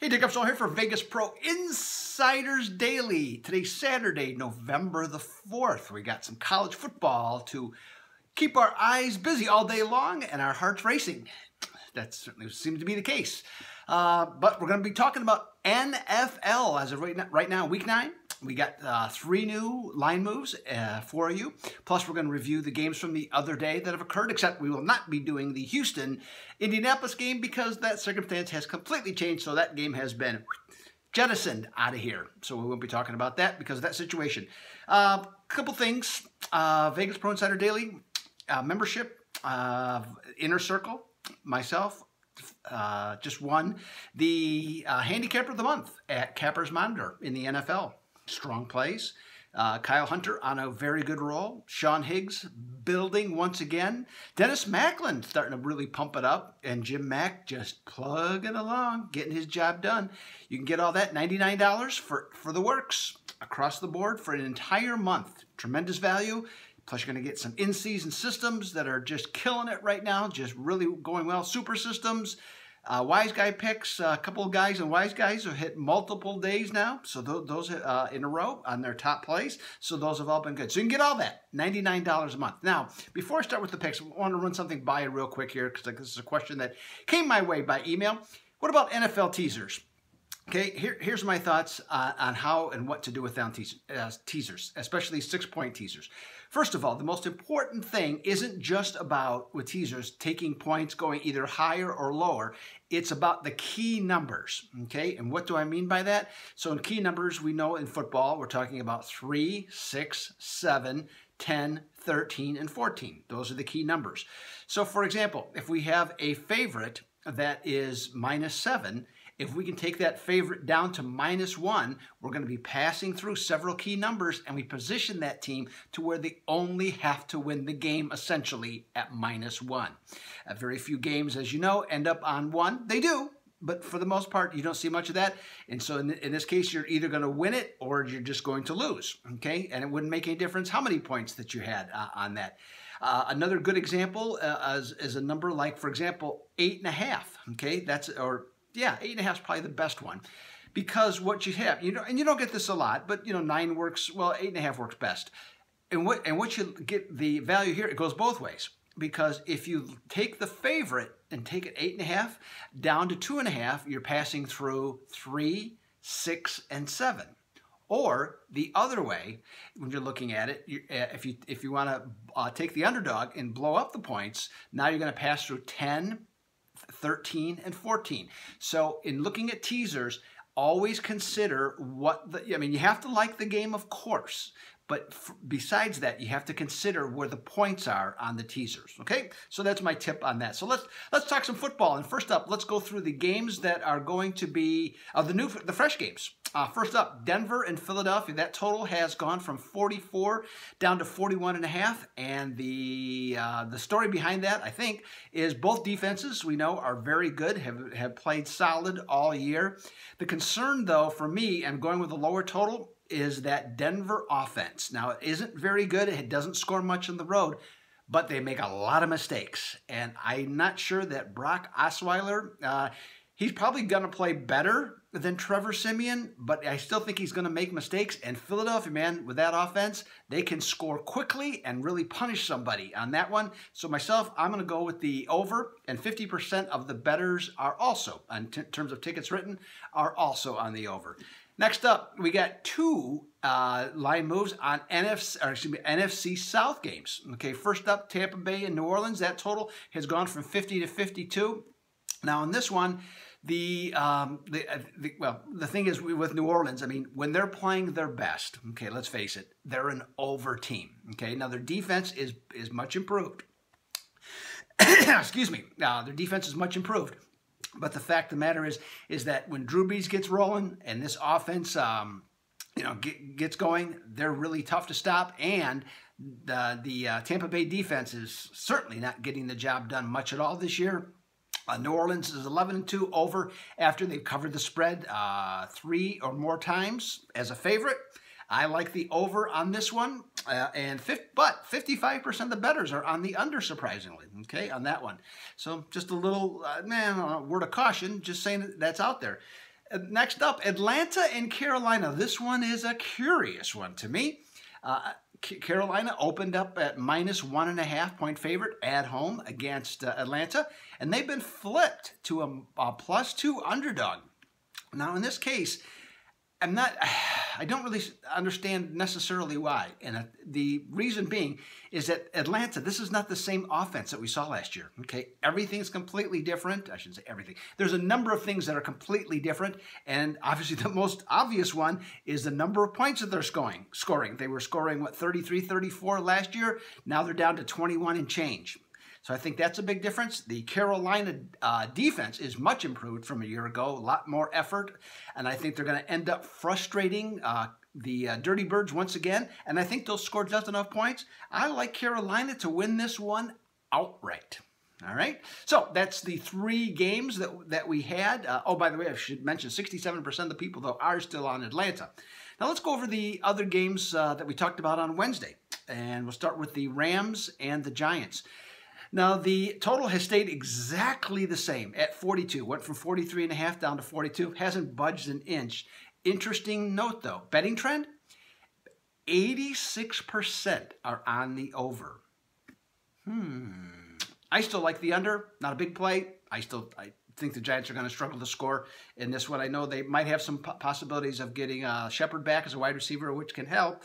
Hey, Dick Upshaw here for Vegas Pro Insiders Daily. Today's Saturday, November the 4th. We got some college football to keep our eyes busy all day long and our hearts racing. That certainly seems to be the case. But we're going to be talking about NFL as of right now, Week 9. We got 3 new line moves for you. Plus, we're going to review the games from the other day that have occurred, except we will not be doing the Houston-Indianapolis game because that circumstance has completely changed, so that game has been jettisoned out of here. So we won't be talking about that because of that situation. Couple things. Vegas Pro Insider Daily, membership, Inner Circle, myself, just won the Handicapper of the Month at Capper's Monitor in the NFL. Strong plays. Kyle Hunter on a very good roll. Sean Higgs building once again. Dennis Macklin starting to really pump it up. And Jim Mack just plugging along, getting his job done. You can get all that $99 for the works across the board for an entire month. Tremendous value. Plus, you're going to get some in-season systems that are just killing it right now. Just really going well. Super systems. Wise Guy picks, a couple of guys and Wise Guys have hit multiple days now, so those in a row on their top plays, so those have all been good. So you can get all that, $99 a month. Now, before I start with the picks, I want to run something by you real quick here, because this is a question that came my way by email. What about NFL teasers? Okay, here's my thoughts on how and what to do with down teasers, especially 6-point teasers. First of all, the most important thing isn't just about, with teasers, taking points going either higher or lower. It's about the key numbers, okay? And what do I mean by that? So in key numbers, we know in football, we're talking about 3, 6, 7, 10, 13, and 14. Those are the key numbers. So for example, if we have a favorite that is -7, if we can take that favorite down to -1, we're going to be passing through several key numbers, and we position that team to where they only have to win the game, essentially, at -1. Very few games, as you know, end up on 1. They do, but for the most part, you don't see much of that. And so in this case, you're either going to win it or you're just going to lose, okay? And it wouldn't make any difference how many points that you had on that. Another good example is a number like, for example, 8.5, okay? Yeah, 8.5 is probably the best one, because what you have, and you don't get this a lot, but 9 works. Well, 8.5 works best. And what you get the value here, it goes both ways, because if you take the favorite and take it 8.5 down to 2.5, you're passing through 3, 6, and 7. Or the other way, when you're looking at it, if you want to take the underdog and blow up the points, now you're going to pass through 10. 13 and 14. So in looking at teasers, always consider you have to like the game, of course, but besides that, you have to consider where the points are on the teasers, okay? So that's my tip on that. So let's talk some football. And first up, let's go through the games that are going to be the fresh games. First up, Denver and Philadelphia. That total has gone from 44 down to 41.5. And the story behind that, I think, is both defenses, we know, are very good, have played solid all year. The concern, though, for me, and going with a lower total, is that Denver offense. Now, it isn't very good. It doesn't score much on the road, but they make a lot of mistakes. And I'm not sure that Brock Osweiler, he's probably going to play better than Trevor Siemian, but I still think he's going to make mistakes. And Philadelphia, man, with that offense, they can score quickly and really punish somebody on that one. So myself, I'm going to go with the over, and 50% of the bettors are also, in terms of tickets written, are also on the over. Next up, we got 2 line moves on NFC South games. Okay, first up, Tampa Bay and New Orleans. That total has gone from 50 to 52. Now, in this one, the thing is with New Orleans, I mean, when they're playing their best, okay, let's face it, they're an over team. Okay, now their defense is much improved. Excuse me. Their defense is much improved. But the fact of the matter is that when Drew Brees gets rolling and this offense, gets going, they're really tough to stop. And the Tampa Bay defense is certainly not getting the job done much at all this year. New Orleans is 11-2 over after they've covered the spread 3 or more times as a favorite. I like the over on this one, but 55% of the bettors are on the under, surprisingly, okay, on that one. So just a little word of caution, just saying that's out there. Next up, Atlanta and Carolina. This one is a curious one to me. Carolina opened up at -1.5 point favorite at home against Atlanta, and they've been flipped to a +2 underdog. Now, in this case, I don't really understand necessarily why. And the reason being is that Atlanta, this is not the same offense that we saw last year. Okay, everything's completely different. I shouldn't say everything. There's a number of things that are completely different. And obviously the most obvious one is the number of points that they're scoring. They were scoring, 33, 34 last year. Now they're down to 21 and change. So I think that's a big difference. The Carolina defense is much improved from a year ago, a lot more effort, and I think they're going to end up frustrating the Dirty Birds once again, and I think they'll score just enough points. I like Carolina to win this one outright. All right, so that's the 3 games that we had. Oh, by the way, I should mention 67% of the people, though, are still on Atlanta. Now let's go over the other games that we talked about on Wednesday, and we'll start with the Rams and the Giants. Now, the total has stayed exactly the same at 42. Went from 43.5 down to 42. Hasn't budged an inch. Interesting note, though. Betting trend, 86% are on the over. I still like the under. Not a big play. I think the Giants are going to struggle to score in this one. I know they might have some possibilities of getting Shepard back as a wide receiver, which can help.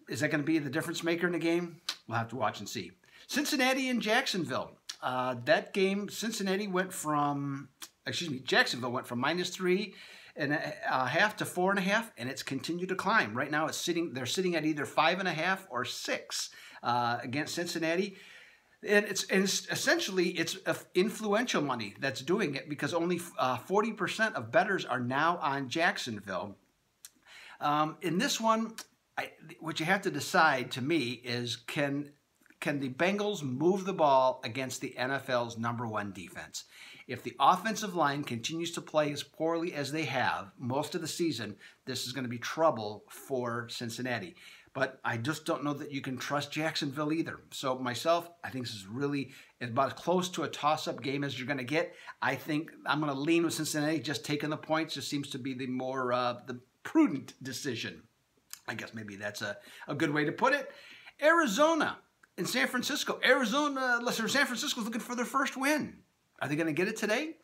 Is that going to be the difference maker in the game? We'll have to watch and see. Cincinnati and Jacksonville. That game, Jacksonville went from -3.5 to 4.5, and it's continued to climb. Right now, they're sitting at either 5.5 or 6 against Cincinnati. And it's essentially influential money that's doing it, because only 40% of bettors are now on Jacksonville. In this one, what you have to decide, to me, is can the Bengals move the ball against the NFL's #1 defense? If the offensive line continues to play as poorly as they have most of the season, this is going to be trouble for Cincinnati. But I just don't know that you can trust Jacksonville either. So myself, I think this is really about as close to a toss-up game as you're going to get. I think I'm going to lean with Cincinnati. Just taking the points just seems to be the more the prudent decision. I guess maybe that's a good way to put it. Arizona and San Francisco. San Francisco's looking for their first win. Are they going to get it today?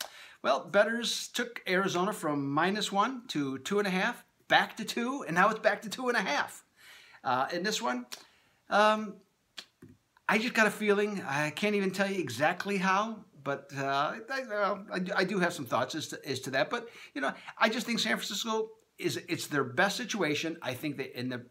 Well, bettors took Arizona from -1 to 2.5, back to 2, and now it's back to 2.5. In this one, I just got a feeling. I can't even tell you exactly how, but I do have some thoughts as to that. But I just think San Francisco it's their best situation. I think that in the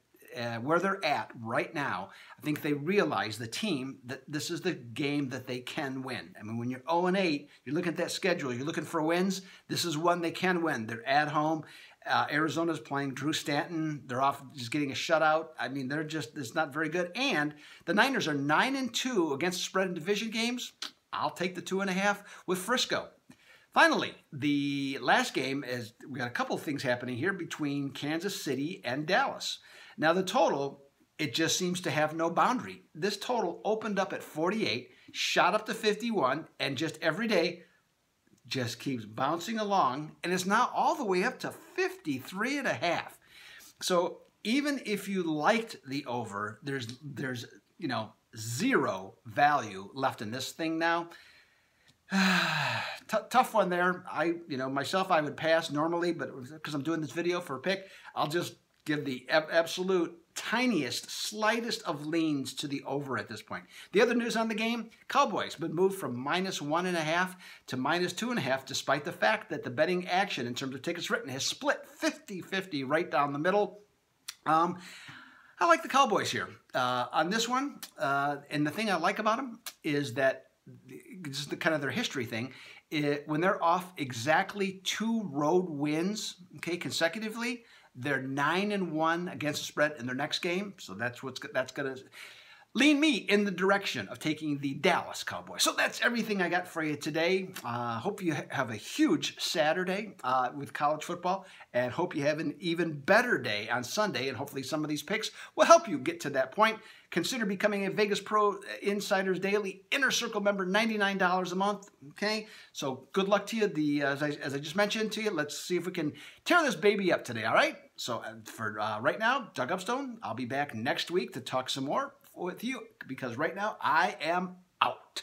where they're at right now, I think they realize, the team, that this is the game that they can win. I mean, when you're 0-8, you're looking at that schedule, you're looking for wins. This is one they can win. They're at home. Arizona's playing Drew Stanton. They're off just getting a shutout. I mean, it's not very good. And the Niners are 9-2 against the spread in division games. I'll take the 2.5 with Frisco. Finally, the last game is, we got a couple of things happening here between Kansas City and Dallas. Now, the total, it just seems to have no boundary. This total opened up at 48, shot up to 51, and just every day just keeps bouncing along, and it's now all the way up to 53.5. So even if you liked the over, there's zero value left in this thing now. Tough one there. Myself, I would pass normally, but because I'm doing this video for a pick, I'll just give the absolute tiniest, slightest of leans to the over at this point. The other news on the game, Cowboys been moved from -1.5 to -2.5, despite the fact that the betting action in terms of tickets written has split 50-50 right down the middle. I like the Cowboys here on this one. And the thing I like about them is that just the kind of their history thing. When they're off exactly 2 road wins, consecutively, they're 9-1 against the spread in their next game. So that's going to. lean me in the direction of taking the Dallas Cowboys. So that's everything I got for you today. Hope you have a huge Saturday with college football, and hope you have an even better day on Sunday, and hopefully some of these picks will help you get to that point. Consider becoming a Vegas Pro Insiders Daily Inner Circle member, $99 a month, okay? So good luck to you. As I just mentioned to you, let's see if we can tear this baby up today, all right? So for right now, Doug Upstone, I'll be back next week to talk some more with you, because right now I am out.